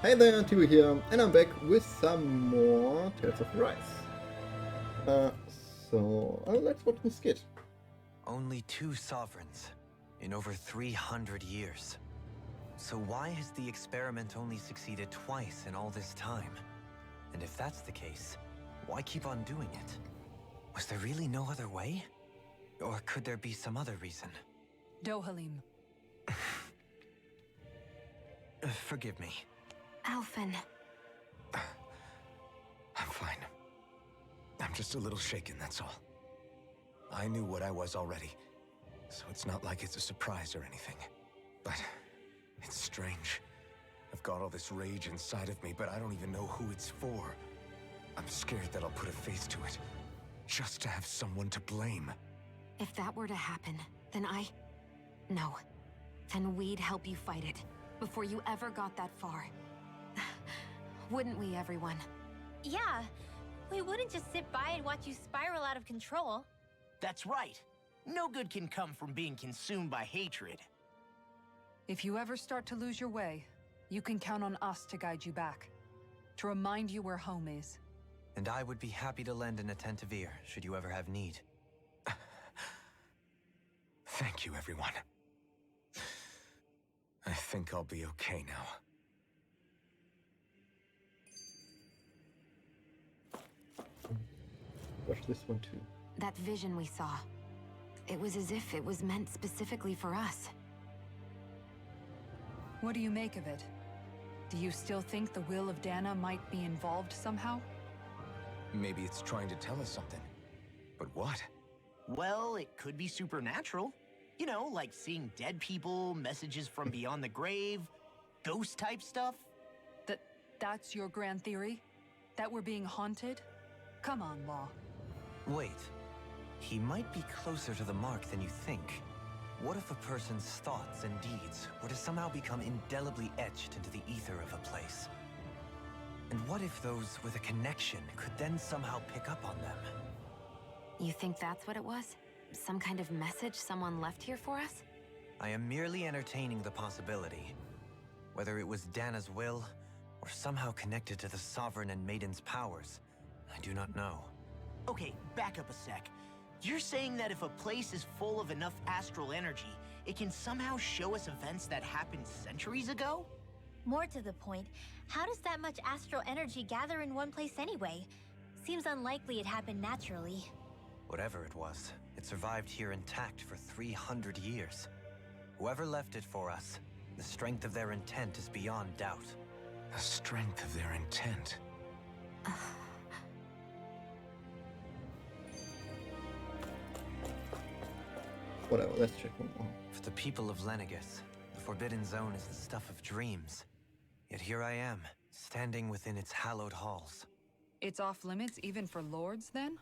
Hey there, Tibu here, and I'm back with some more Tales of Rise. Let's watch the skit. Only 2 sovereigns in over 300 years. So why has the experiment only succeeded twice in all this time? And if that's the case, why keep on doing it? Was there really no other way? Or could there be some other reason? Dohalim. Forgive me. Alphen. I'm fine. I'm just a little shaken, that's all. I knew what I was already, so it's not like it's a surprise or anything. But it's strange. I've got all this rage inside of me, but I don't even know who it's for. I'm scared that I'll put a face to it, just to have someone to blame. If that were to happen, then No. Then we'd help you fight it, before you ever got that far. Wouldn't we, everyone? Yeah, we wouldn't just sit by and watch you spiral out of control. That's right. No good can come from being consumed by hatred. If you ever start to lose your way, you can count on us to guide you back. To remind you where home is. And I would be happy to lend an attentive ear, should you ever have need. Thank you, everyone. I think I'll be okay now. Watch this one too. That vision we saw. It was as if it was meant specifically for us. What do you make of it? Do you still think the will of Dana might be involved somehow? Maybe it's trying to tell us something. But what? Well, it could be supernatural. You know, like seeing dead people, messages from beyond the grave, ghost-type stuff. That's your grand theory? That we're being haunted? Come on, Law. Wait. He might be closer to the mark than you think. What if a person's thoughts and deeds were to somehow become indelibly etched into the ether of a place? And what if those with a connection could then somehow pick up on them? You think that's what it was? Some kind of message someone left here for us? I am merely entertaining the possibility. Whether it was Dana's will, or somehow connected to the Sovereign and Maiden's powers, I do not know. Okay, back up a sec. You're saying that if a place is full of enough astral energy, it can somehow show us events that happened centuries ago? More to the point, how does that much astral energy gather in one place anyway? Seems unlikely it happened naturally. Whatever it was, it survived here intact for 300 years. Whoever left it for us, the strength of their intent is beyond doubt. The strength of their intent. Whatever, let's check one more. For the people of Lenegus, the Forbidden Zone is the stuff of dreams. Yet here I am, standing within its hallowed halls. It's off limits even for lords, then?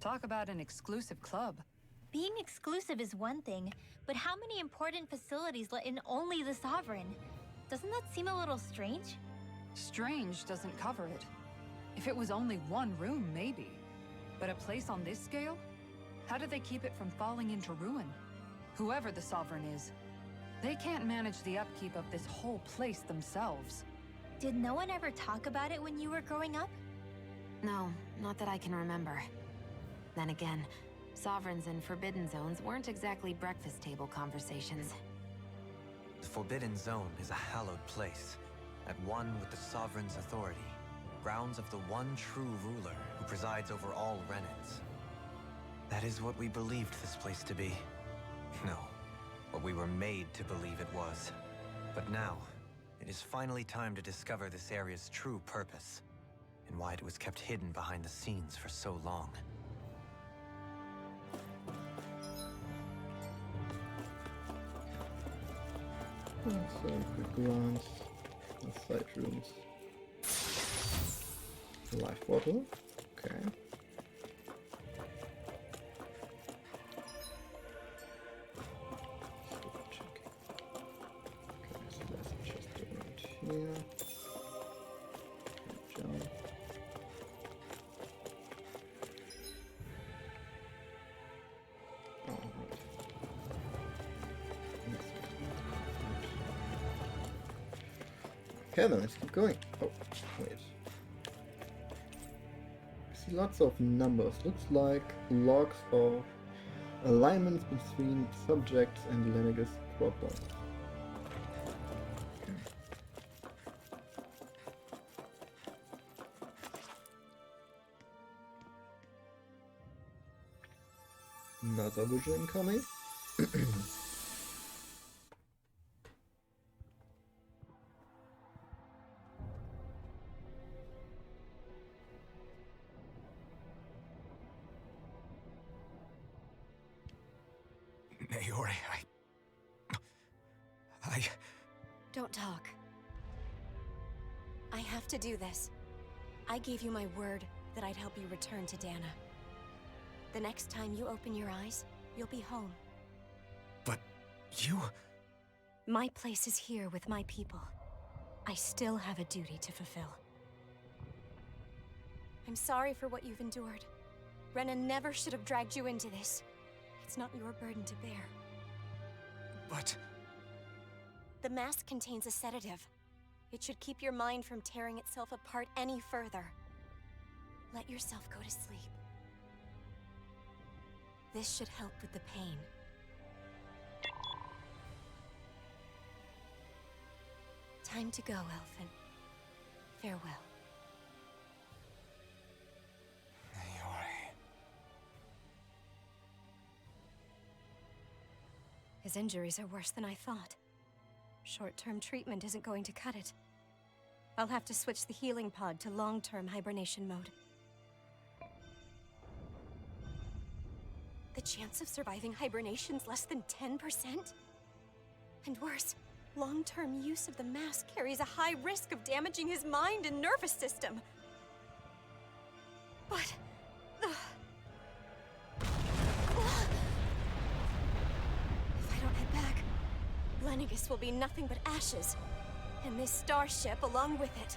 Talk about an exclusive club. Being exclusive is one thing, but how many important facilities let in only the Sovereign? Doesn't that seem a little strange? Strange doesn't cover it. If it was only one room, maybe. But a place on this scale? How do they keep it from falling into ruin? Whoever the Sovereign is, they can't manage the upkeep of this whole place themselves. Did no one ever talk about it when you were growing up? No, not that I can remember. Then again, Sovereigns and Forbidden Zones weren't exactly breakfast table conversations. The Forbidden Zone is a hallowed place, at one with the Sovereign's authority, grounds of the one true ruler who presides over all Renans. That is what we believed this place to be. No, what we were made to believe it was. But now, it is finally time to discover this area's true purpose, and why it was kept hidden behind the scenes for so long. So, quick glance. The side rooms. Life bottle. Okay. Check. Okay, so there's a chest around here. Jump. Alright. Yes. Okay, then let's keep going. Oh, wait. I see lots of numbers. Looks like logs of alignments between subjects and Lennigus proper. Another visual incoming. Naori, I... Don't talk. I have to do this. I gave you my word that I'd help you return to Dana. The next time you open your eyes, you'll be home. But you... My place is here with my people. I still have a duty to fulfill. I'm sorry for what you've endured. Renan never should have dragged you into this. It's not your burden to bear. But... The mask contains a sedative. It should keep your mind from tearing itself apart any further. Let yourself go to sleep. This should help with the pain. Time to go, Elfin. Farewell. Naori... His injuries are worse than I thought. Short-term treatment isn't going to cut it. I'll have to switch the healing pod to long-term hibernation mode. The chance of surviving hibernation's less than 10%? And worse, long-term use of the mask carries a high risk of damaging his mind and nervous system. But... If I don't head back, Lennigus will be nothing but ashes, and this starship along with it.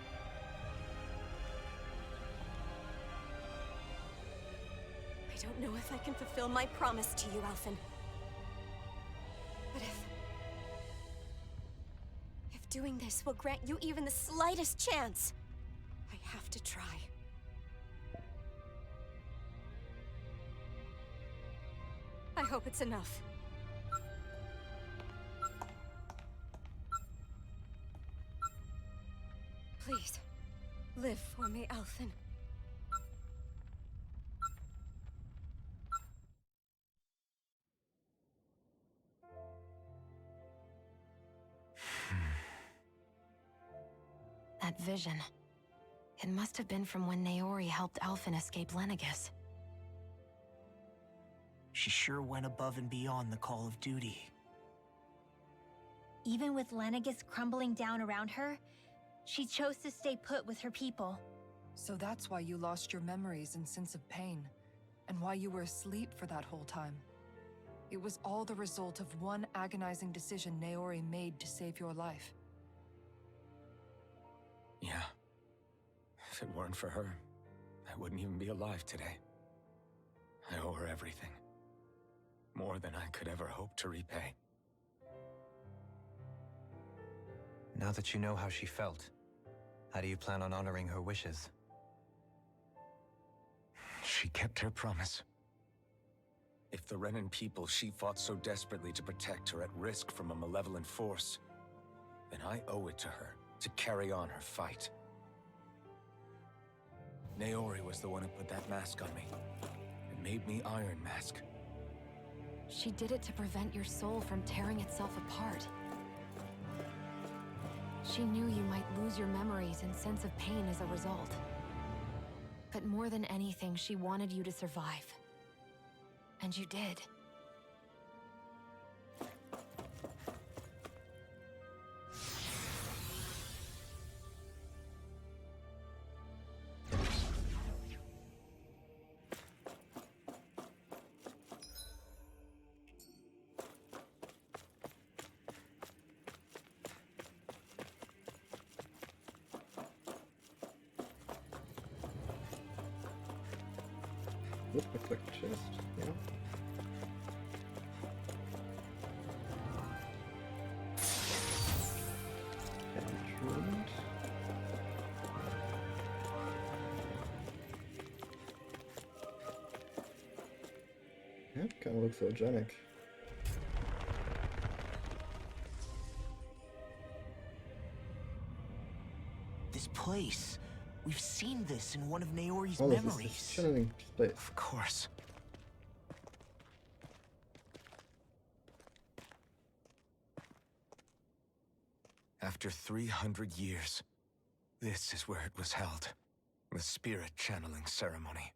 I don't know if I can fulfill my promise to you, Alphen. But if doing this will grant you even the slightest chance, I have to try. I hope it's enough. Please, live for me, Alphen. That vision. It must have been from when Naori helped Alphen escape Lennigus. She sure went above and beyond the call of duty. Even with Lennigus crumbling down around her, she chose to stay put with her people. So that's why you lost your memories and sense of pain, and why you were asleep for that whole time. It was all the result of one agonizing decision Naori made to save your life. Yeah. If it weren't for her, I wouldn't even be alive today. I owe her everything. More than I could ever hope to repay. Now that you know how she felt, how do you plan on honoring her wishes? She kept her promise. If the Renan people she fought so desperately to protect are at risk from a malevolent force, then I owe it to her to carry on her fight. Naori was the one who put that mask on me, and made me Iron Mask. She did it to prevent your soul from tearing itself apart. She knew you might lose your memories and sense of pain as a result. But more than anything, she wanted you to survive. And you did. Looks like a chest, yeah. Enchantment. all looks so hygienic. This place. We've seen this in one of Naori's All of this memories. is channeling space. Of course. After 300 years, this is where it was held. The spirit channeling ceremony.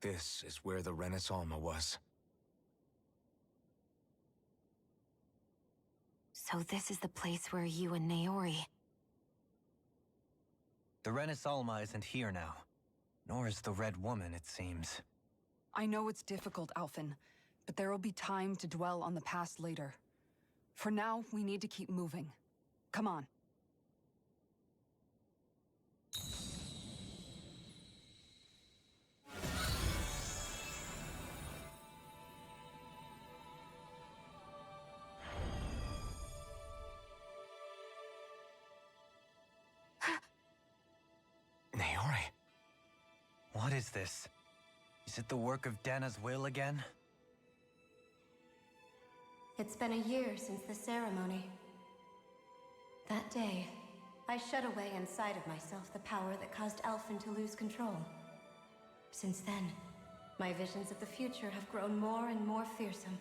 This is where the Renis Alma was. So this is the place where you and Naori... The Renis Alma isn't here now. Nor is the Red Woman, it seems. I know it's difficult, Alphen, but there will be time to dwell on the past later. For now, we need to keep moving. Come on. Naori. What is this? Is it the work of Dana's will again? It's been a year since the ceremony. That day, I shut away inside of myself the power that caused Alphen to lose control. Since then, my visions of the future have grown more and more fearsome.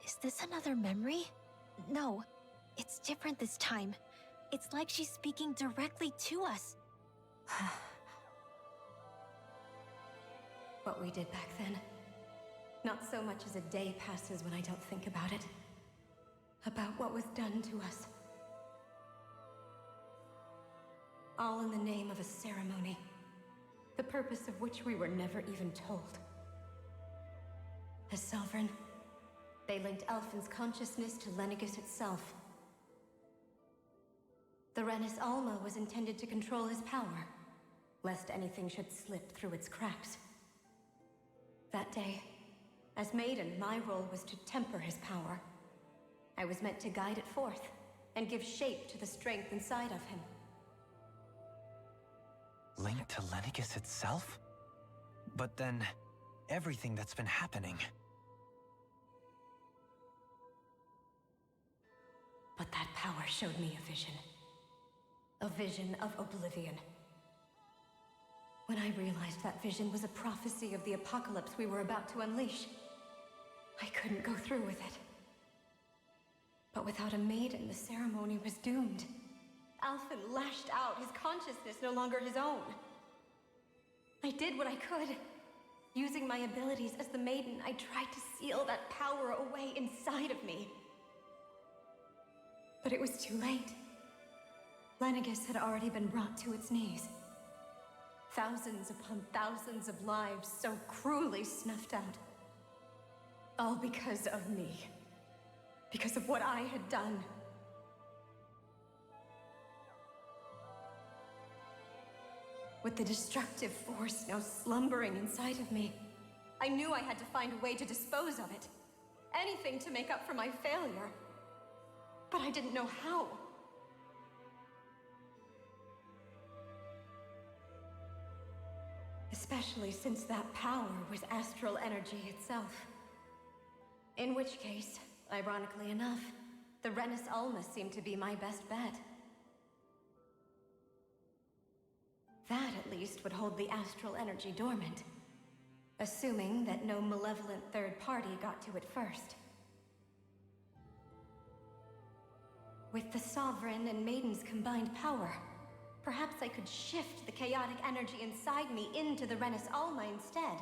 Is this another memory? No, it's different this time. It's like she's speaking directly to us. What we did back then. Not so much as a day passes when I don't think about it. About what was done to us. All in the name of a ceremony. The purpose of which we were never even told. As Sovereign, they linked Alphen's consciousness to Lenegis itself. The Renis Alma was intended to control his power, lest anything should slip through its cracks. That day, as Maiden, my role was to temper his power. I was meant to guide it forth, and give shape to the strength inside of him. Linked to Lenegis itself? But then, everything that's been happening... But that power showed me a vision. A vision of oblivion. When I realized that vision was a prophecy of the apocalypse we were about to unleash, I couldn't go through with it. But without a maiden, the ceremony was doomed. Alphen lashed out, his consciousness no longer his own. I did what I could. Using my abilities as the maiden, I tried to seal that power away inside of me. But it was too late. Lenegis had already been brought to its knees. Thousands upon thousands of lives so cruelly snuffed out. All because of me. Because of what I had done. With the destructive force now slumbering inside of me, I knew I had to find a way to dispose of it. Anything to make up for my failure. But I didn't know how. Especially since that power was astral energy itself. In which case, ironically enough, the Renis Alma seemed to be my best bet. That, at least, would hold the astral energy dormant. Assuming that no malevolent third party got to it first. With the Sovereign and Maiden's combined power, perhaps I could shift the chaotic energy inside me into the Renis Alma instead.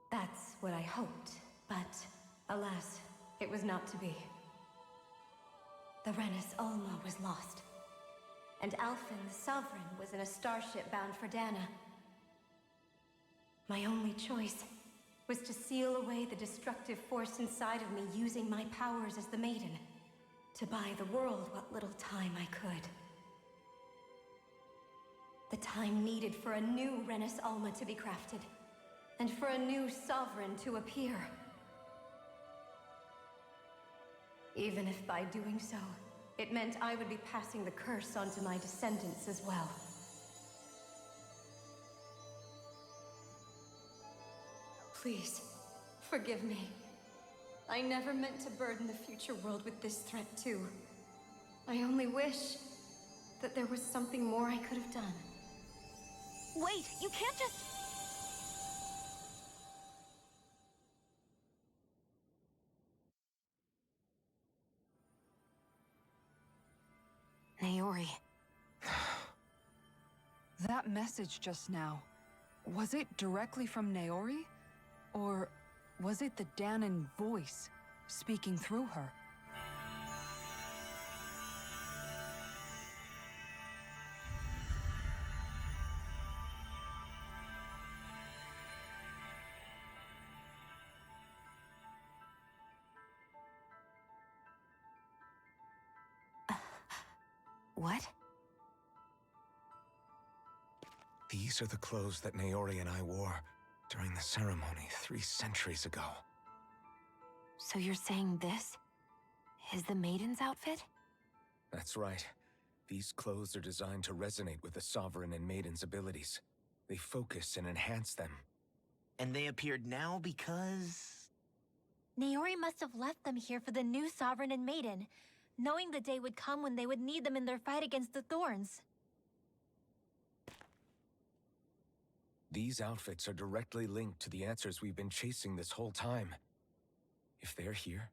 That's what I hoped, but alas, it was not to be. The Renis Alma was lost, and Alphen the Sovereign was in a starship bound for Dana. My only choice was to seal away the destructive force inside of me using my powers as the Maiden, to buy the world what little time I could. The time needed for a new Renis Alma to be crafted, and for a new Sovereign to appear. Even if by doing so, It meant I would be passing the curse on to my descendants as well. Please, forgive me. I never meant to burden the future world with this threat too. I only wish that there was something more I could have done. Wait, you can't just... Naori. That message just now, was it directly from Naori? Or was it the Danon voice speaking through her? What? These are the clothes that Naori and I wore during the ceremony 3 centuries ago. So you're saying this is the Maiden's outfit? That's right. These clothes are designed to resonate with the Sovereign and Maiden's abilities. They focus and enhance them. And they appeared now because... Naori must have left them here for the new Sovereign and Maiden, knowing the day would come when they would need them in their fight against the Thorns. These outfits are directly linked to the answers we've been chasing this whole time. If they're here,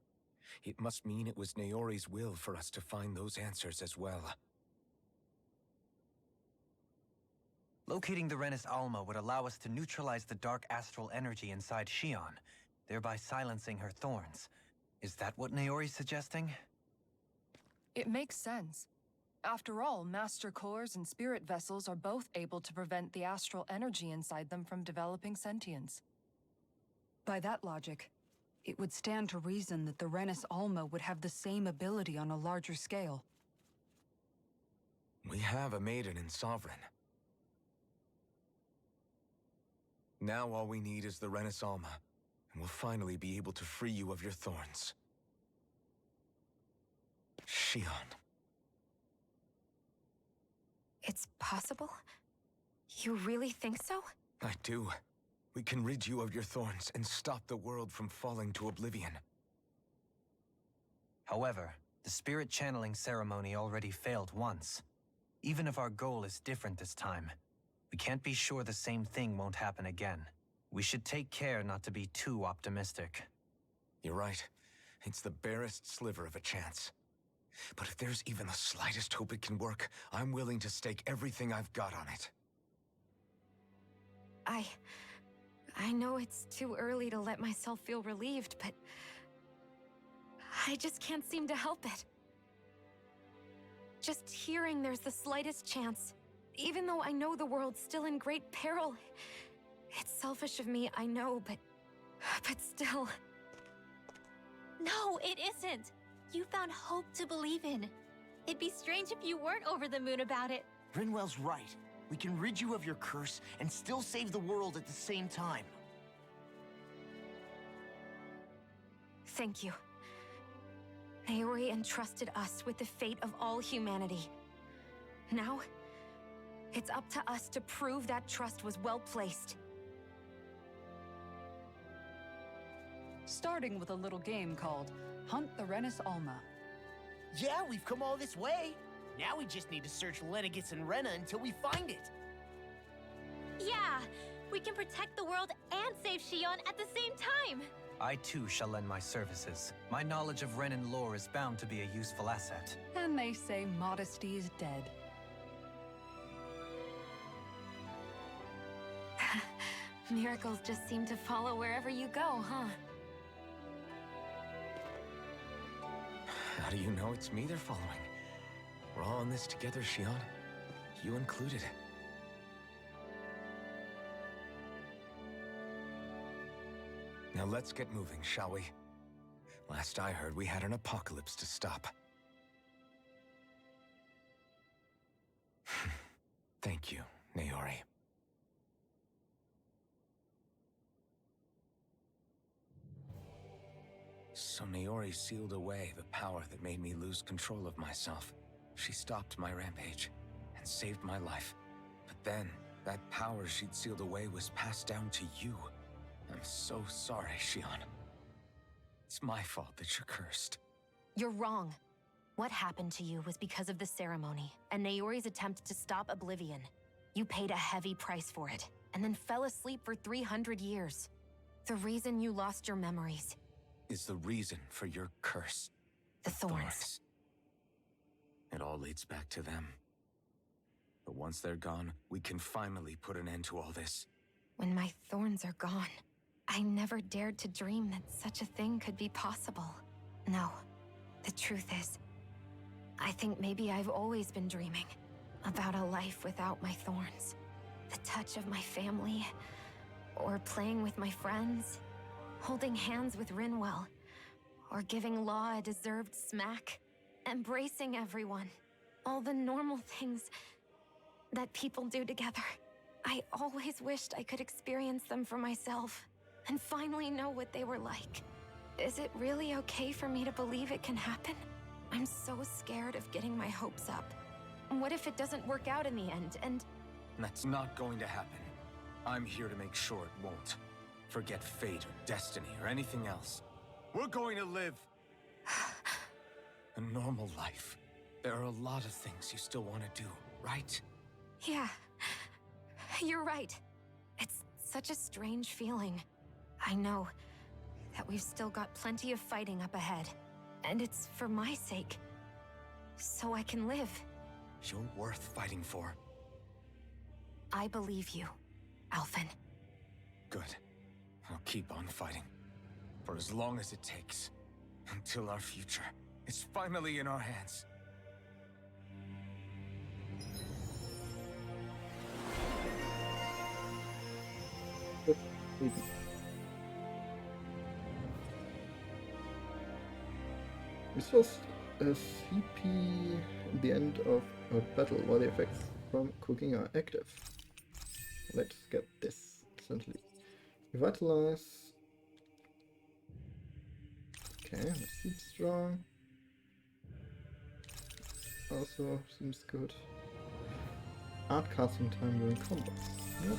it must mean it was Naori's will for us to find those answers as well. Locating the Renis Alma would allow us to neutralize the dark astral energy inside Shion, thereby silencing her thorns. Is that what Naori's suggesting? It makes sense. After all, Master Cores and Spirit Vessels are both able to prevent the astral energy inside them from developing sentience. By that logic, it would stand to reason that the Renis Alma would have the same ability on a larger scale. We have a Maiden and Sovereign. Now all we need is the Renis Alma, and we'll finally be able to free you of your thorns. Shion. It's possible? You really think so? I do. We can rid you of your thorns and stop the world from falling to oblivion. However, the spirit channeling ceremony already failed once. Even if our goal is different this time, we can't be sure the same thing won't happen again. We should take care not to be too optimistic. You're right. It's the barest sliver of a chance. But if there's even the slightest hope it can work, I'm willing to stake everything I've got on it. I know it's too early to let myself feel relieved, but I just can't seem to help it. Just hearing there's the slightest chance, even though I know the world's still in great peril. It's selfish of me, I know, but still. No, it isn't! You found hope to believe in. It'd be strange if you weren't over the moon about it. Rinwell's right. We can rid you of your curse and still save the world at the same time. Thank you. Naori entrusted us with the fate of all humanity. Now, it's up to us to prove that trust was well placed. Starting with a little game called Hunt the Renis Alma. Yeah, we've come all this way. Now we just need to search Lenegis and Rena until we find it. Yeah, we can protect the world and save Shion at the same time. I too shall lend my services. My knowledge of Renin lore is bound to be a useful asset. And they say modesty is dead. Miracles just seem to follow wherever you go, huh? How do you know it's me they're following? We're all in this together, Shion. You included. Now let's get moving, shall we? Last I heard, we had an apocalypse to stop. Thank you, Naori. So Naori sealed away the power that made me lose control of myself. She stopped my rampage and saved my life. But then, that power she'd sealed away was passed down to you. I'm so sorry, Shion. It's my fault that you're cursed. You're wrong. What happened to you was because of the ceremony and Naori's attempt to stop Oblivion. You paid a heavy price for it, and then fell asleep for 300 years. The reason you lost your memories Is the reason for your curse. the thorns. It all leads back to them. But once they're gone, we can finally put an end to all this. When my thorns are gone, I never dared to dream that such a thing could be possible. No, the truth is, I think maybe I've always been dreaming about a life without my thorns. The touch of my family, or playing with my friends, holding hands with Rinwell, or giving Law a deserved smack, embracing everyone. All the normal things that people do together. I always wished I could experience them for myself, and finally know what they were like. Is it really okay for me to believe it can happen? I'm so scared of getting my hopes up. What if it doesn't work out in the end, and... That's not going to happen. I'm here to make sure it won't. Forget fate or destiny or anything else. We're going to live a normal life. There are a lot of things you still want to do, right? Yeah, you're right. It's such a strange feeling. I know that we've still got plenty of fighting up ahead. And it's for my sake. So I can live. You're worth fighting for. I believe you, Alphen. Good. I'll keep on fighting. For as long as it takes. Until our future is finally in our hands. Easy. Resource a CP at the end of a battle while the effects from cooking are active. Let's get this, essentially. Revitalize. Okay, let's keep strong. Also seems good. Art casting time during combat. Nope.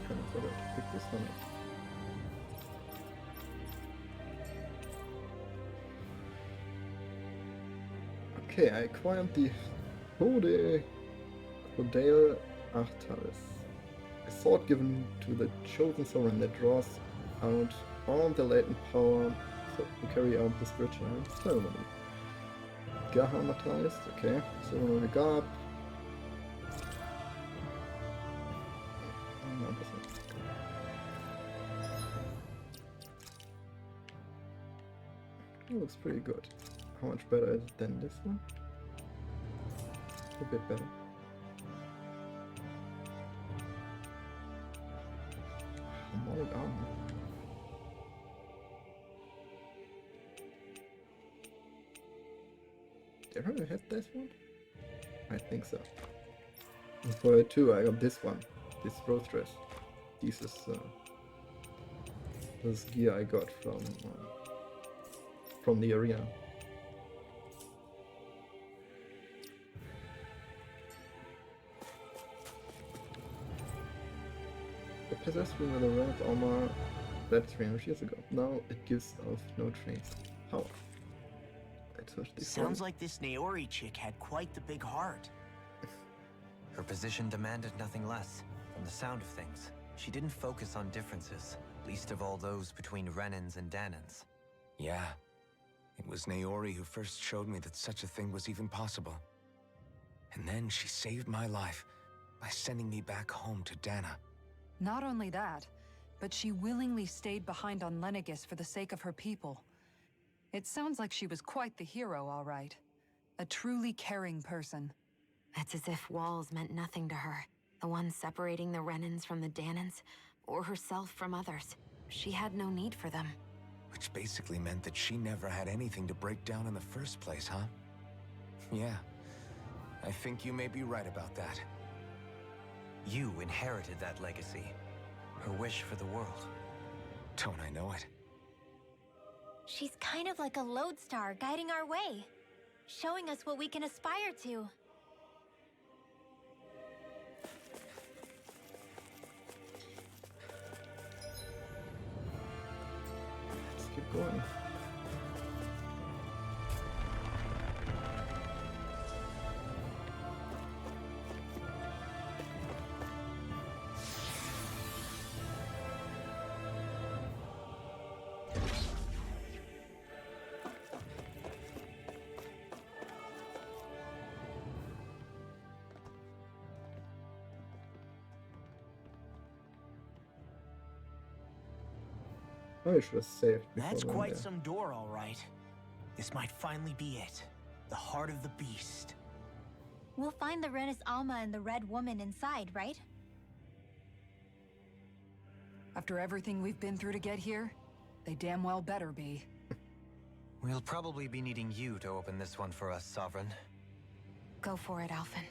Kind of forgot to pick this one up. Okay, I acquired the Hodale Artalis, a sword given to the chosen sovereign that draws out all the latent power to carry out the spiritual ceremony. Gaha Materialist, okay, ceremony Garb. No, that's not good. It looks pretty good. How much better is it than this one? A bit better. Harmonic armor. Did I already have this one? I think so. And for it too, I got this one. This rose dress. This is this gear I got from the arena. The pedestrian with a red armor, that's 300 years ago. Now it gives off no trace power. Let's search this Sounds one. like this Naori chick had quite the big heart. Her position demanded nothing less. From the sound of things, she didn't focus on differences, least of all those between Renans and Danans. Yeah. It was Naori who first showed me that such a thing was even possible. And then she saved my life by sending me back home to Dana. Not only that, but she willingly stayed behind on Lenegis for the sake of her people. It sounds like she was quite the hero, all right. A truly caring person. It's as if walls meant nothing to her. The ones separating the Renans from the Danans, or herself from others. She had no need for them. Which basically meant that she never had anything to break down in the first place, huh? Yeah. I think you may be right about that. You inherited that legacy. Her wish for the world. Don't I know it? She's kind of like a lodestar guiding our way, showing us what we can aspire to. Let's keep going. Oh, you should have saved before That's going quite there. some door, all right. This might finally be it. The heart of the beast. We'll find the Renis Alma and the Red Woman inside, right? After everything we've been through to get here, they damn well better be. We'll probably be needing you to open this one for us, Sovereign. Go for it, Alphen.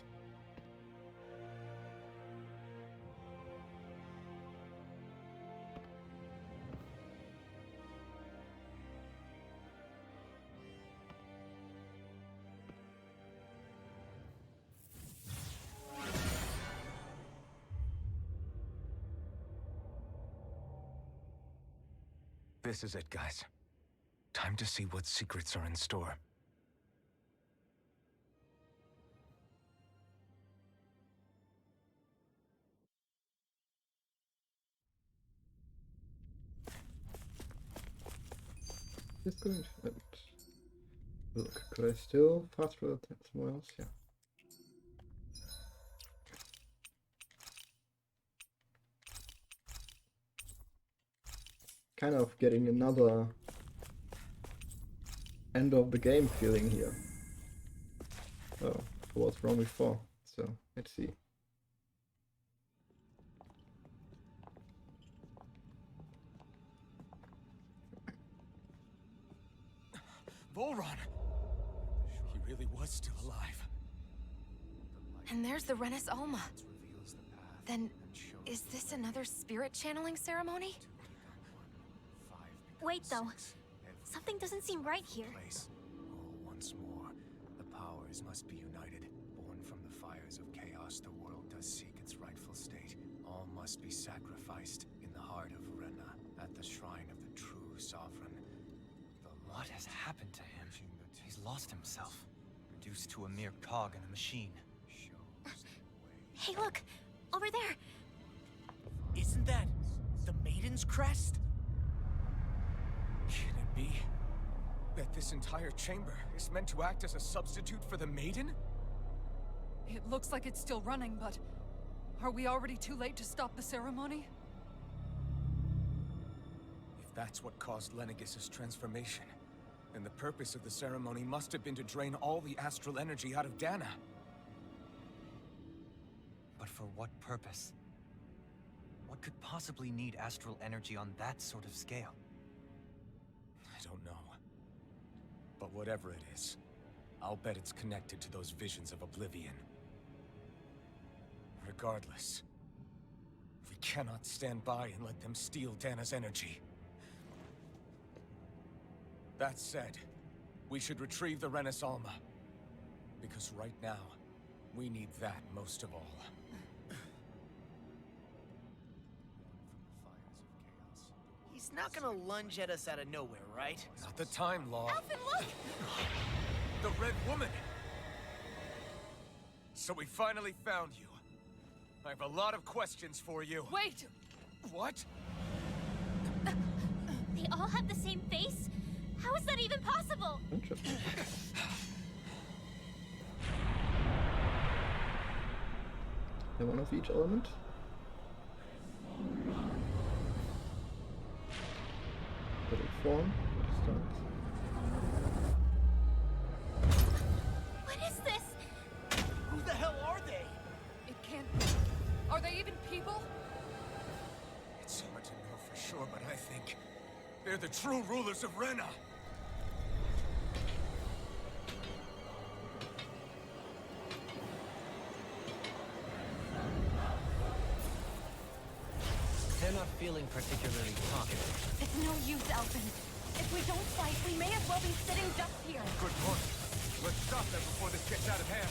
This is it, guys. Time to see what secrets are in store. Just going to look. Could I still fast forward somewhere else? Yeah. Kind of getting another end of the game feeling here. Oh, I was wrong before. So let's see. Volron! He really was still alive. And there's the Renis Alma. Then, is this another spirit channeling ceremony? Wait, though. Something doesn't seem right here. Once more, the powers must be united. Born from the fires of chaos, the world does seek its rightful state. All must be sacrificed in the heart of Rena, at the shrine of the true sovereign. What has happened to him? He's lost himself. Reduced to a mere cog in a machine. Hey, look! Over there! Isn't that the Maiden's crest? Can it be that this entire chamber is meant to act as a substitute for the Maiden? It looks like it's still running, but are we already too late to stop the ceremony? If that's what caused Lenegis' transformation, then the purpose of the ceremony must have been to drain all the astral energy out of Dana. But for what purpose? What could possibly need astral energy on that sort of scale? I don't know. But whatever it is, I'll bet it's connected to those visions of oblivion. Regardless, we cannot stand by and let them steal Dana's energy. That said, we should retrieve the Renis Alma. Because right now, we need that most of all. He's not gonna lunge at us out of nowhere, right? Not the time, Law. Alphen, look! The Red Woman! So we finally found you. I have a lot of questions for you. Wait! What? They all have the same face? How is that even possible? Interesting. And one of each element. Little form. Start. What is this? Who the hell are they? It can't be. Are they even people? It's hard to know for sure, but I think they're the true rulers of Rena. feeling particularly confident. It's no use, Elfin. If we don't fight, we may as well be sitting ducks here. Good point. Let's stop them before this gets out of hand.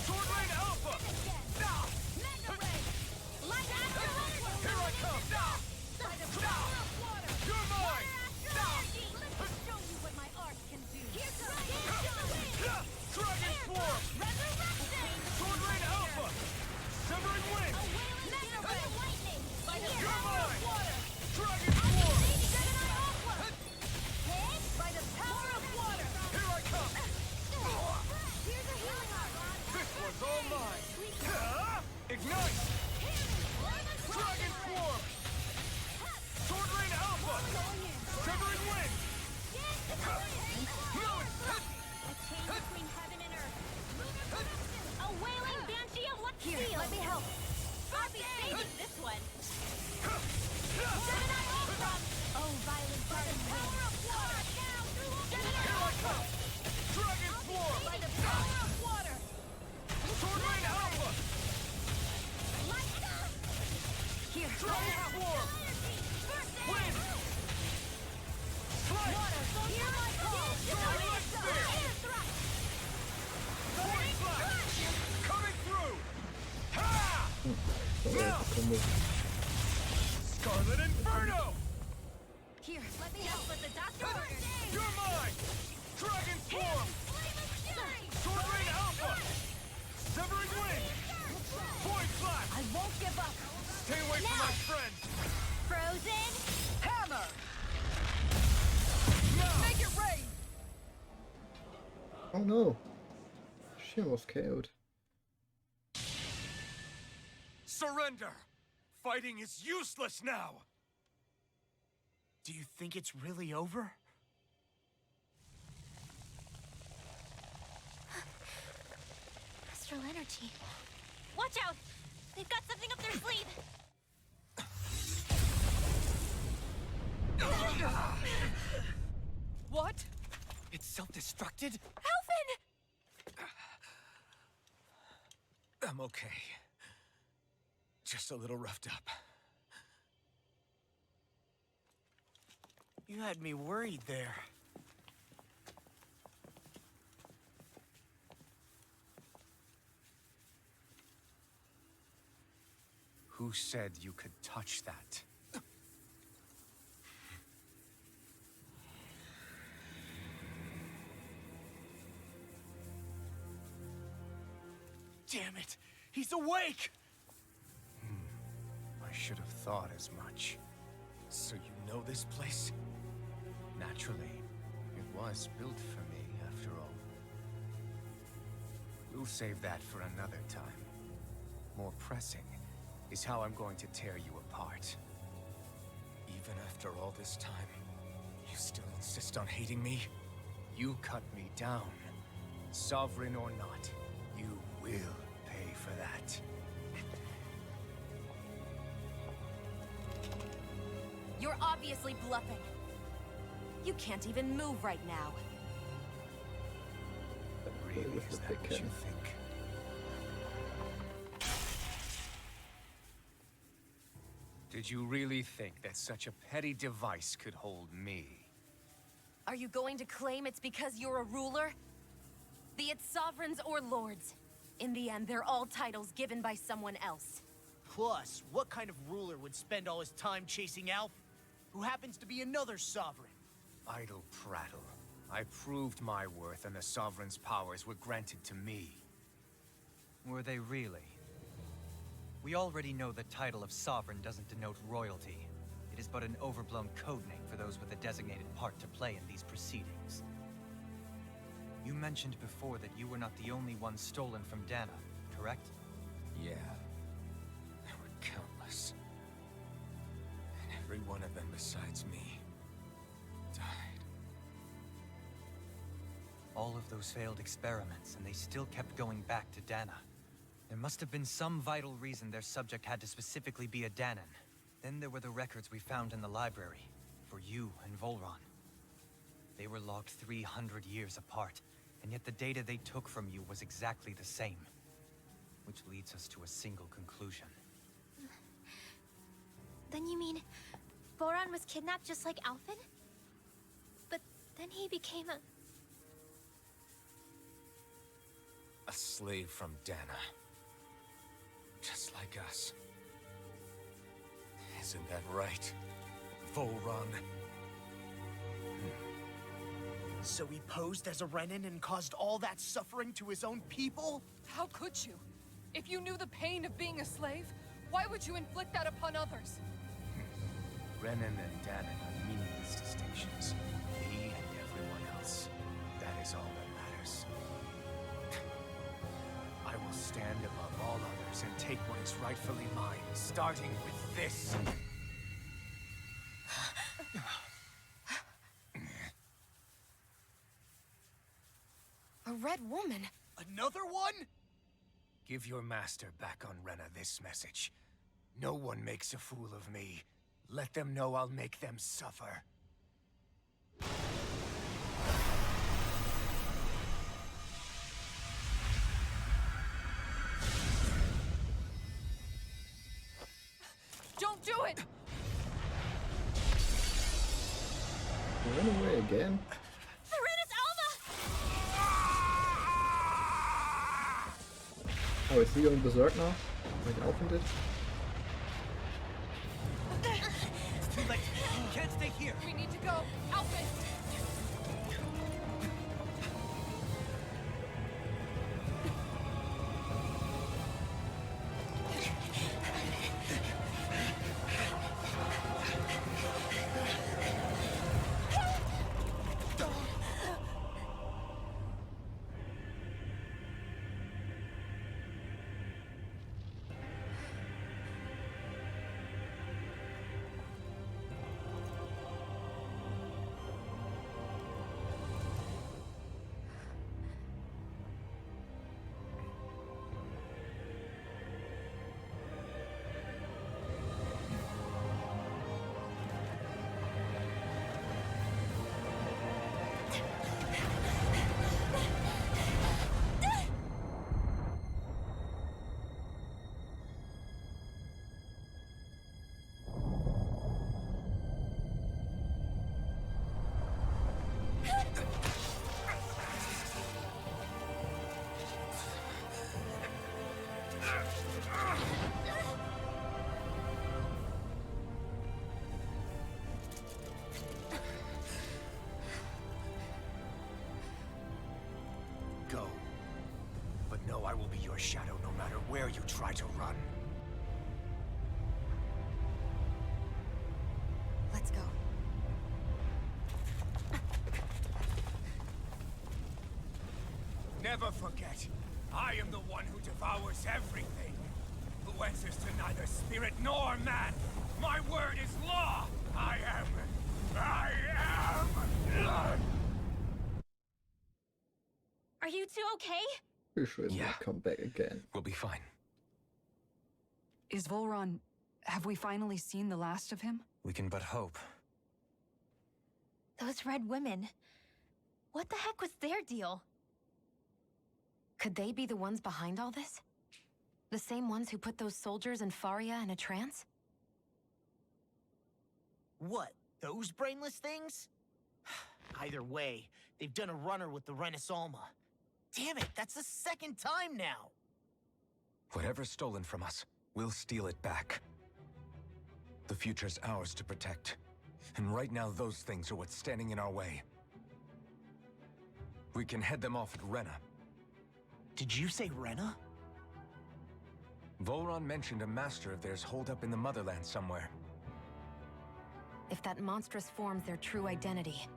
Sword Lane Alpha! Mega Ray! Light after Here I come! By the power of water! You're mine! Let's show you what my art can do. Here's the Dragon Swarm! Resurrection! Sword Lane Alpha! Severing Wind! Mega Ray! Lightning! By the You're power of mine! water! Dragon Swarm! By the power of water! Here I come! Here's a healing art! This one's all mine! Ignite! Dragon Swarm! Sword Lane Alpha! Severing Wind! A chain between heaven and earth. A wailing banshee of what steel? Here, let me help. I'll be saving this one. Gemini Ultron! Oh, violent garden power of water! Gemini Ultron! Dragon Swarm! By the power of water! Sword Lane Alpha! Here, Dragon Swarm! Wind! Strike! hear my call! Starlight Spear! Void Flash! Coming through! Ha! Now! Scarlet Inferno! Here, let me help with the doctor ordered. You're mine! Dragon Swarm! Sword Lane Alpha! Severing Wind! Void Flash! I won't give up. Stay away from my friend! Frozen hammer. Now! Make it rain. Oh no! She was KO'd. Surrender! Fighting is useless now! Do you think it's really over? Astral energy. Watch out! They've got something up their sleeve! What? It's self-destructed? Elfin! I'm okay. Just a little roughed up. You had me worried there. Who said you could touch that? Damn it! He's awake! I should have thought as much. So you know this place? Naturally. It was built for me, after all. We'll save that for another time. More pressing is how I'm going to tear you apart. Even after all this time, you still insist on hating me? You cut me down. Sovereign or not, you will pay for that. You're obviously bluffing. You can't even move right now. Really, is that what you think? Did you really think that such a petty device could hold me? Are you going to claim it's because you're a ruler? Be it sovereigns or lords. In the end, they're all titles given by someone else. Plus, what kind of ruler would spend all his time chasing Alf, who happens to be another sovereign? Idle prattle. I proved my worth and the Sovereign's powers were granted to me. Were they really? We already know the title of Sovereign doesn't denote royalty. It is but an overblown codename for those with a designated part to play in these proceedings. You mentioned before that you were not the only one stolen from Dana, correct? Yeah. There were countless. And every one of them besides me died. All of those failed experiments, and they still kept going back to Dana. There must have been some vital reason their subject had to specifically be a Danan. Then there were the records we found in the library, for you and Volron. They were logged 300 years apart, and yet the data they took from you was exactly the same. Which leads us to a single conclusion. Then you mean Voron was kidnapped just like Alphen? But then he became A slave from Dana. Just like us. Isn't that right, Voron? So he posed as a Renin and caused all that suffering to his own people? How could you? If you knew the pain of being a slave, why would you inflict that upon others? Renin and Dana are meaningless distinctions. Me and everyone else. That is all that matters. I will stand above all others and take what is rightfully mine, starting with this. A red woman? Another one? Give your master back on Rena this message. No one makes a fool of me. Let them know I'll make them suffer. Don't do it! Run away again? Oh, is he going berserk now? Like Alphen did? It's too late. You can't stay here. We need to go. Alphen! Go. But know I will be your shadow no matter where you try to run. Let's go. Never forget, I am the one who devours everything. Who answers to neither spirit nor man. My word is law. I am. Are you two okay? Pretty sure he Yeah. might come back again. We'll be fine. Is Volron... Have we finally seen the last of him? We can but hope. Those red women. What the heck was their deal? Could they be the ones behind all this? The same ones who put those soldiers in Faria in a trance? What, those brainless things? Either way, they've done a runner with the Renaissalma. Damn it, that's the second time now! Whatever's stolen from us, we'll steal it back. The future's ours to protect. And right now, those things are what's standing in our way. We can head them off at Rena. Did you say Rena? Volron mentioned a master of theirs holed up in the motherland somewhere. If that monstrous form's their true identity,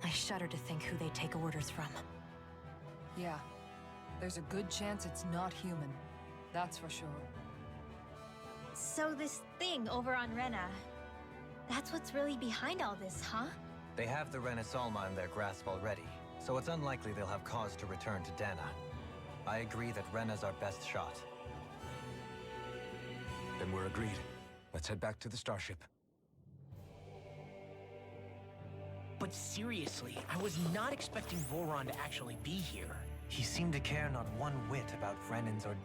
I shudder to think who they take orders from. Yeah. There's a good chance it's not human. That's for sure. So this thing over on Rena, that's what's really behind all this, huh? They have the Renaissalma in their grasp already, so it's unlikely they'll have cause to return to Dana. I agree that Rena's our best shot. Then we're agreed. Let's head back to the starship. But seriously, I was not expecting Voron to actually be here. He seemed to care not one whit about Renans or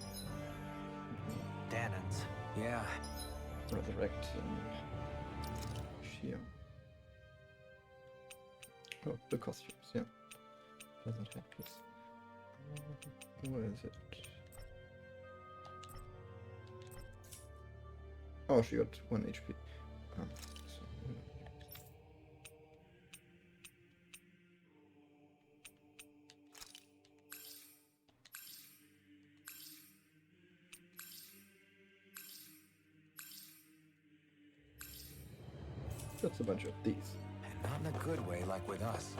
Danans. Yeah. Resurrect him. here? Oh, the costumes, yeah. Pleasant headpiece. Where is it? Oh, she got 1 HP. So, that's a bunch of these. And not in a good way like with us.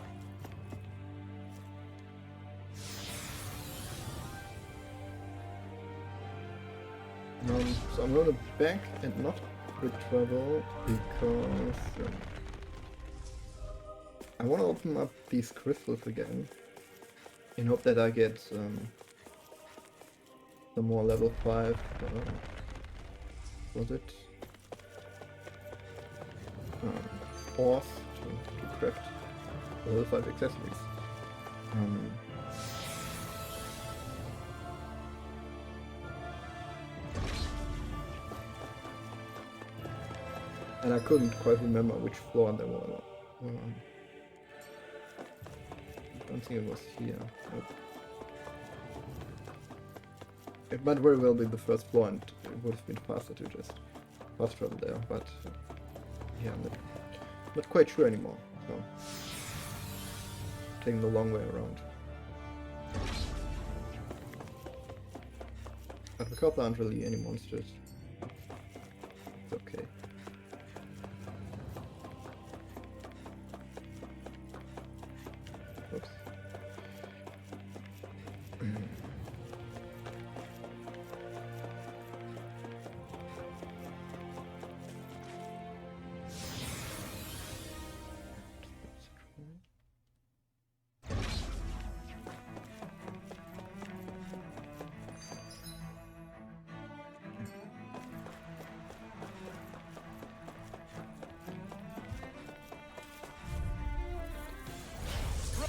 So I'm gonna back and not quick travel because I want to open up these crystals again in hope that I get the more level 5 was it ores to craft level 5 accessories. And I couldn't quite remember which floor they were on. I don't think it was here. Nope. It might very well be the first floor, and it would have been faster to just fast travel there, but yeah, I'm not quite sure anymore. So taking the long way around. But because there aren't really any monsters, it's okay. Oops.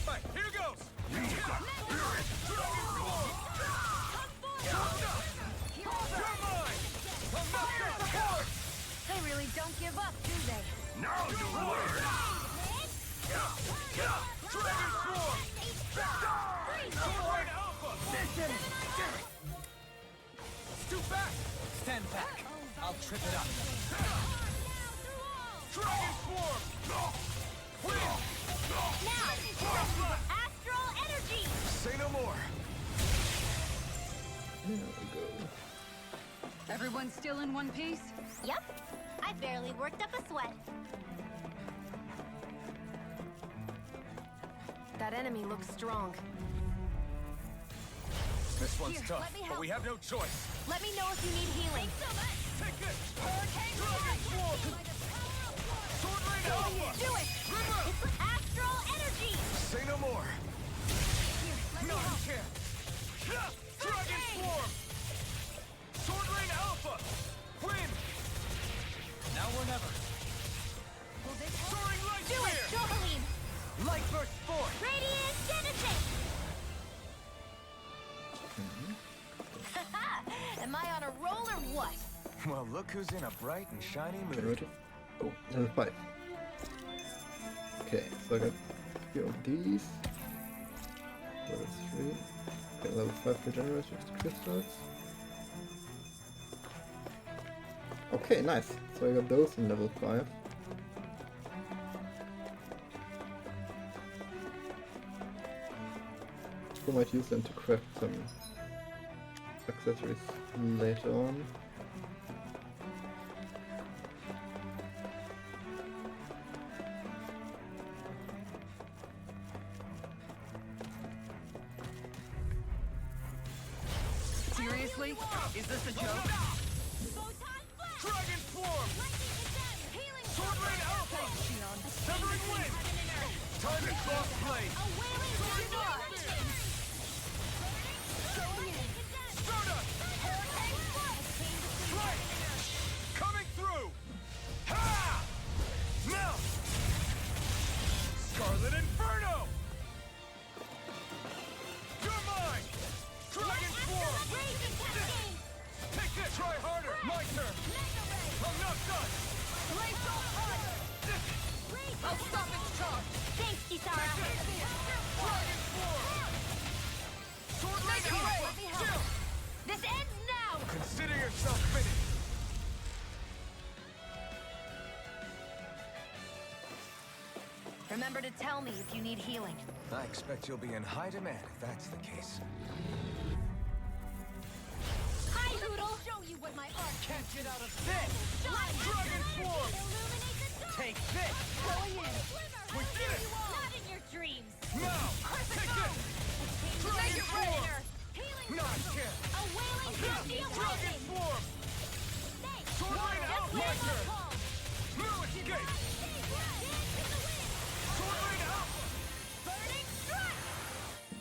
Right, here goes! They really don't give up, do they? Now you learn! Dragon Swarm! Sword Alpha! Scoot back! Stand back. I'll trip it up. Dragon Swarm! Win! Now, astral energy! Say no more! There we go. Everyone still in one piece? Yep. I barely worked up a sweat. That enemy looks strong. This one's Here, tough, let me but help. we have no choice. Let me know if you need healing. Take this! Dragon Swarm! Sword Rain Alpha! Do it! River! It's astral energy! Say no more! Here, let me No, you help. can't! Dragon Swarm! Sword Rain Alpha! Win! Now or never! Will this help? Soaring Light Do it, Spear! Jovaline! Light Burst Force! Radiant Genesis! Am I on a roll or what? Well, look who's in a bright and shiny mood. Generative. Oh, level 5. Okay, so I got a few of these. Level 3. Okay, level 5 regenerators with crystals. Okay, nice. So I got those in level 5. I might use them to craft some accessories later on. Seriously? Is this a joke? Dragon Swarm! Sword Rain Alpha! Severing Wind! Time to cross blade! Stardust! Strike! Coming through! Ha! Melt! Scarlet Inferno! You're mine! Dragon Swarm! Take this! Try harder! My turn! I'm not done! Remember to tell me if you need healing. I expect you'll be in high demand if that's the case. Hi, Poodle! Show you what my art Can't get out of this! Shine! Dragon Swarm! Illuminate the dark! Take this! Going in! We did it! Not in your dreams! Now! Take this! Dragon Swarm! Healing Nice circle! kick! A wailing Dragon awakening! Swarm! Thanks! Sword Rain out! Just My wait turn! my call! No escape! Sword Rain out! Burning strike!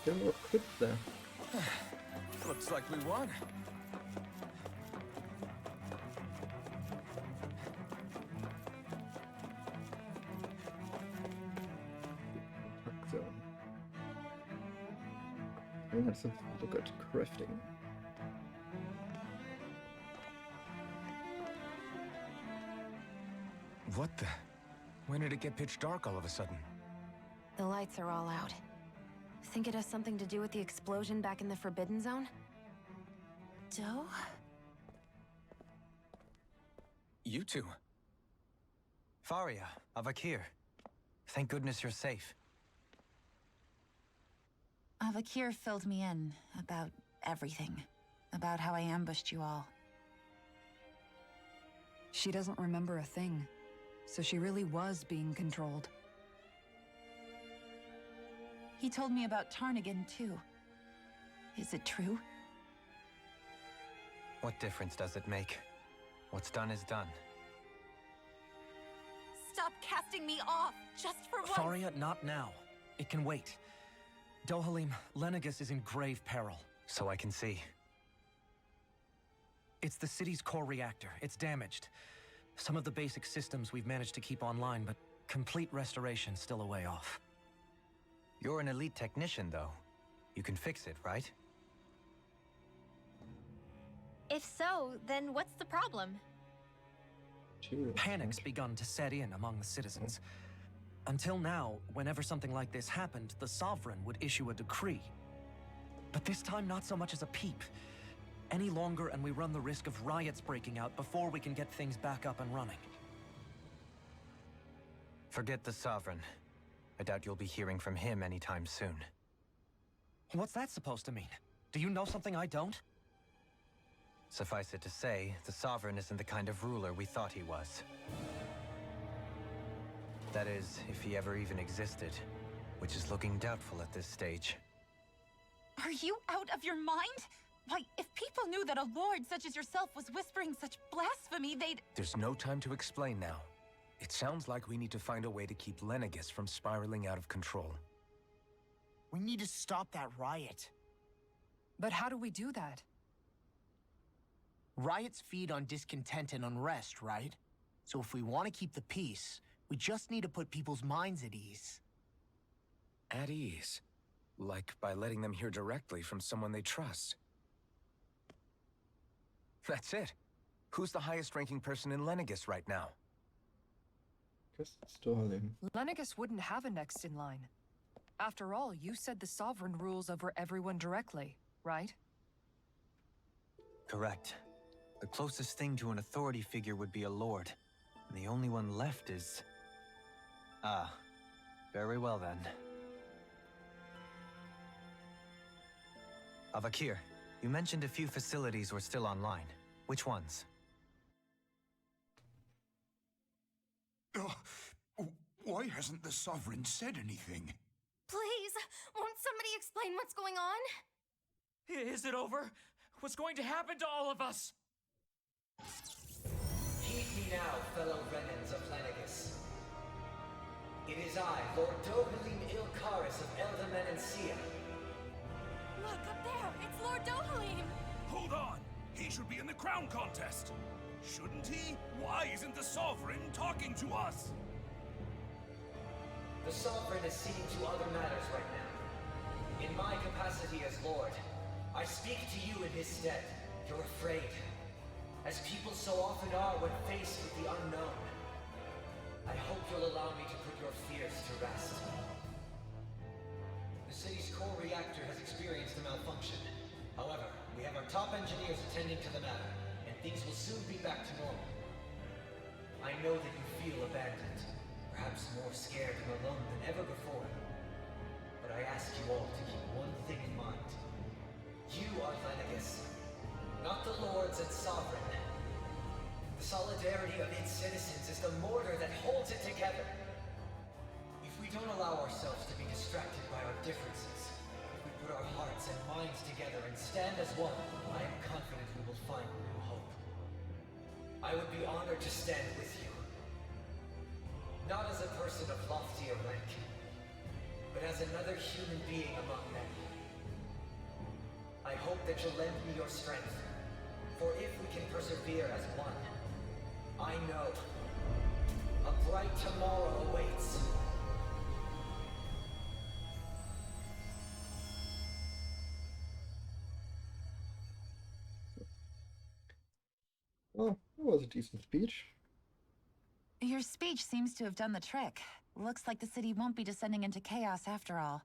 Didn't look quick there. Looks like we won. So, and let's have a look at crafting. What the? When did it get pitch dark all of a sudden? The lights are all out. Think it has something to do with the explosion back in the Forbidden Zone? Doe? You two. Faria, Avakir. Thank goodness you're safe. Avakir filled me in about everything. About how I ambushed you all. She doesn't remember a thing, so she really was being controlled. He told me about Tarnigan, too. Is it true? What difference does it make? What's done is done. Stop casting me off, just for once! Faria, not now. It can wait. Dohalim, Lenegus is in grave peril. So I can see. It's the city's core reactor. It's damaged. Some of the basic systems we've managed to keep online, but complete restoration's still a way off. You're an elite technician, though. You can fix it, right? If so, then what's the problem? Cheers. Panic's begun to set in among the citizens. Until now, whenever something like this happened, the Sovereign would issue a decree. But this time, not so much as a peep. Any longer, and we run the risk of riots breaking out before we can get things back up and running. Forget the Sovereign. I doubt you'll be hearing from him anytime soon. What's that supposed to mean? Do you know something I don't? Suffice it to say, the Sovereign isn't the kind of ruler we thought he was. That is, if he ever even existed, which is looking doubtful at this stage. Are you out of your mind? Why, if people knew that a lord such as yourself was whispering such blasphemy, they'd... There's no time to explain now. It sounds like we need to find a way to keep Lenegus from spiraling out of control. We need to stop that riot. But how do we do that? Riots feed on discontent and unrest, right? So if we want to keep the peace, we just need to put people's minds at ease. At ease? Like by letting them hear directly from someone they trust. That's it. Who's the highest-ranking person in Lenegus right now? Guess it's Dohalim. Lenegus wouldn't have a next in line. After all, you said the Sovereign rules over everyone directly, right? Correct. The closest thing to an authority figure would be a lord. And the only one left is... Ah. Very well then. Avakir, you mentioned a few facilities were still online. Which ones? Why hasn't the Sovereign said anything? Please, won't somebody explain what's going on? Is it over? What's going to happen to all of us? Heed me now, fellow Renans of Lenegus. It is I, Lord Dohalim Ilkaris of Elda Menancia. Look, up there! It's Lord Dohalim! Hold on! He should be in the crown contest! Shouldn't he? Why isn't the Sovereign talking to us? The Sovereign is seeing to other matters right now. In my capacity as Lord, I speak to you in his stead. You're afraid, as people so often are when faced with the unknown. I hope you'll allow me to put your fears to rest. The city's core reactor has experienced a malfunction. However, we have our top engineers attending to the matter, and things will soon be back to normal. I know that you feel abandoned. perhaps more scared and alone than ever before. But I ask you all to keep one thing in mind. You are Lenegus, not the lords and sovereign. The solidarity of its citizens is the mortar that holds it together. If we don't allow ourselves to be distracted by our differences, if we put our hearts and minds together and stand as one, I am confident we will find new hope. I would be honored to stand with you. Not as a person of loftier rank, but as another human being among men. I hope that you'll lend me your strength, for if we can persevere as one, I know a bright tomorrow awaits. Well, that was a decent speech. Your speech seems to have done the trick. Looks like the city won't be descending into chaos after all.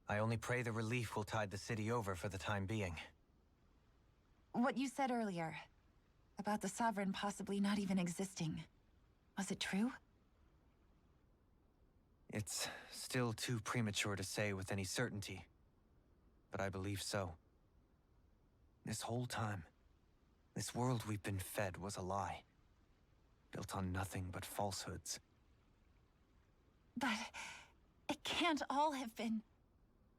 I only pray the relief will tide the city over for the time being. What you said earlier, about the Sovereign possibly not even existing, was it true? It's still too premature to say with any certainty, but I believe so. This whole time, this world we've been fed was a lie, built on nothing but falsehoods. But it can't all have been...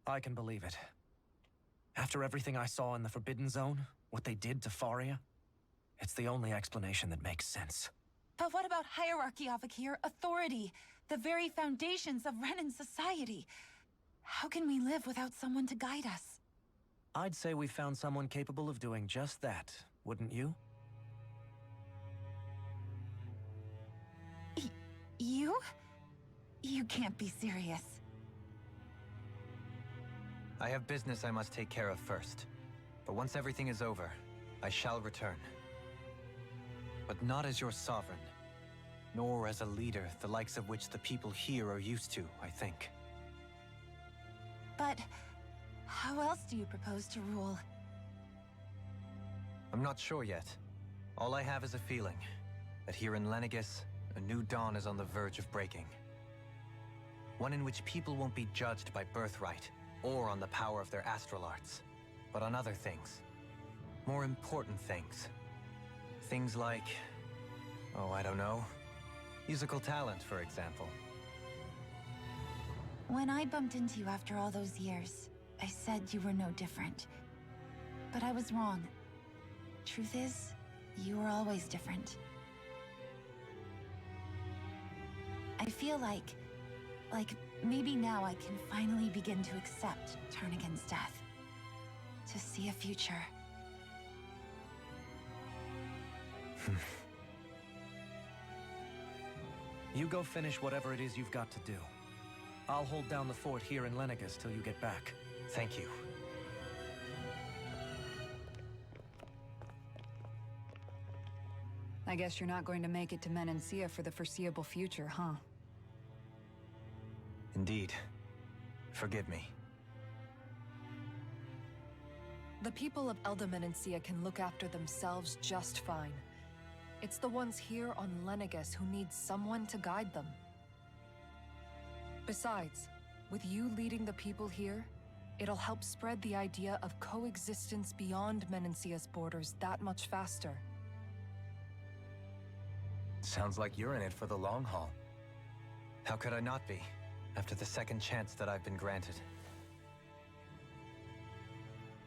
I can believe it. After everything I saw in the Forbidden Zone, what they did to Faria, it's the only explanation that makes sense. But what about hierarchy, Avakir? Authority? The very foundations of Renan society? How can we live without someone to guide us? I'd say we found someone capable of doing just that, wouldn't you? You? You can't be serious. I have business I must take care of first. But once everything is over, I shall return. But not as your sovereign, nor as a leader the likes of which the people here are used to, I think. But how else do you propose to rule? I'm not sure yet. All I have is a feeling that here in Lenegus, a new dawn is on the verge of breaking. One in which people won't be judged by birthright, or on the power of their astral arts, but on other things. More important things. Things like, oh, I don't know, musical talent, for example. When I bumped into you after all those years, I said you were no different. But I was wrong. Truth is, you were always different. I feel like maybe now I can finally begin to accept Turnigan's death. To see a future. You go finish whatever it is you've got to do. I'll hold down the fort here in Lenegus till you get back. Thank you. I guess you're not going to make it to Menancia for the foreseeable future, huh? Indeed. Forgive me. The people of Elda Menancia can look after themselves just fine. It's the ones here on Lenegus who need someone to guide them. Besides, with you leading the people here, it'll help spread the idea of coexistence beyond Menancia's borders that much faster. Sounds like you're in it for the long haul. How could I not be, after the second chance that I've been granted?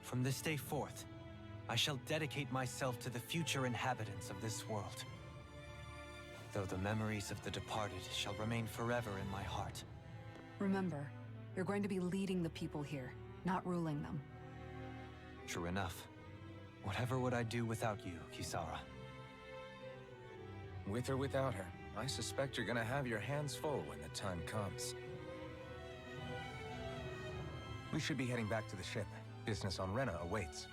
From this day forth, I shall dedicate myself to the future inhabitants of this world. Though the memories of the departed shall remain forever in my heart. Remember, you're going to be leading the people here, not ruling them. True enough. Whatever would I do without you, Kisara? With or without her, I suspect you're gonna have your hands full when the time comes. We should be heading back to the ship. Business on Rena awaits.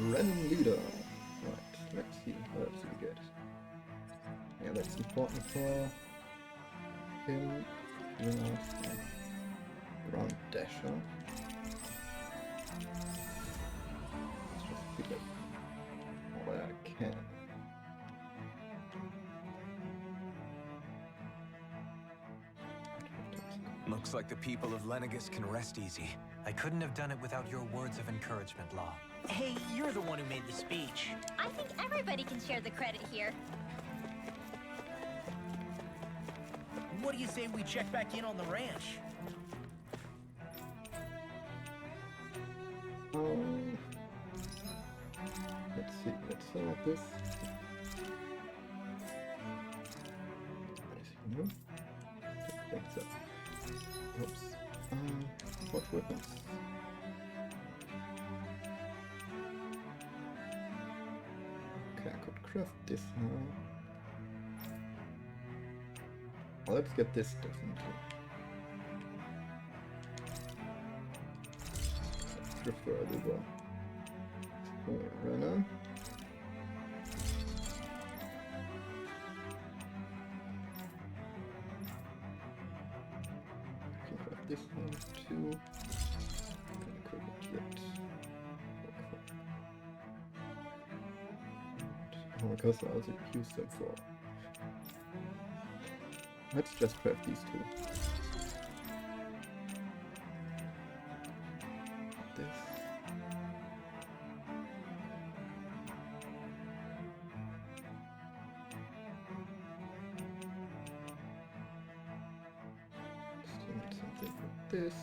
Renan leader. Right, let's see. What else do we get? Yeah, that's important for him. Around Dasher. Let's just pick up all that I can. Looks like the people of Lenegus can rest easy. I couldn't have done it without your words of encouragement, Law. Hey, you're the one who made the speech. I think everybody can share the credit here. What do you say we check back in on the ranch? Let's see, let's set up this. Anything new? Things up. Oops. What weapons? Okay, I could craft this now. Well, let's get this definitely. I prefer the one. Runner. I can grab this one too. Can equip it yet. Oh, because I also use them for. Let's just craft these two. This. Still need something for this.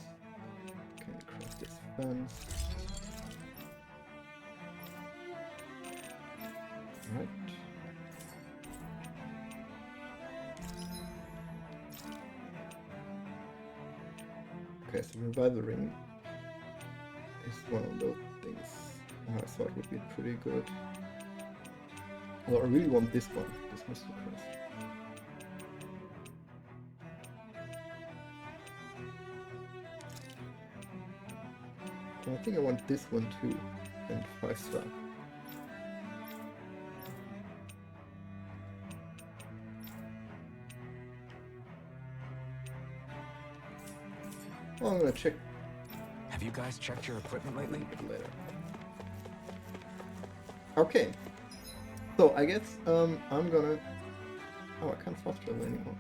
Can craft this fence. Right. Okay, so revival ring is one of those things I thought would be pretty good. Although I really want this one, this Missile Crest. And I think I want this one too, and 5-star. Well, I'm gonna check. Have you guys checked your equipment lately? A bit later. Okay. So I guess I'm gonna. Oh, I can't fast travel anymore.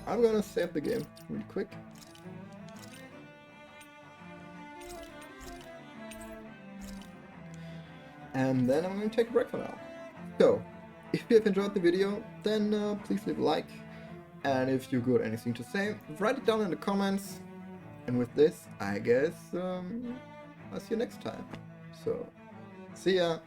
I'm gonna save the game real quick. And then I'm going to take a break for now. So, if you have enjoyed the video, then please leave a like. And if you've got anything to say, write it down in the comments. And with this, I guess, I'll see you next time. So, see ya!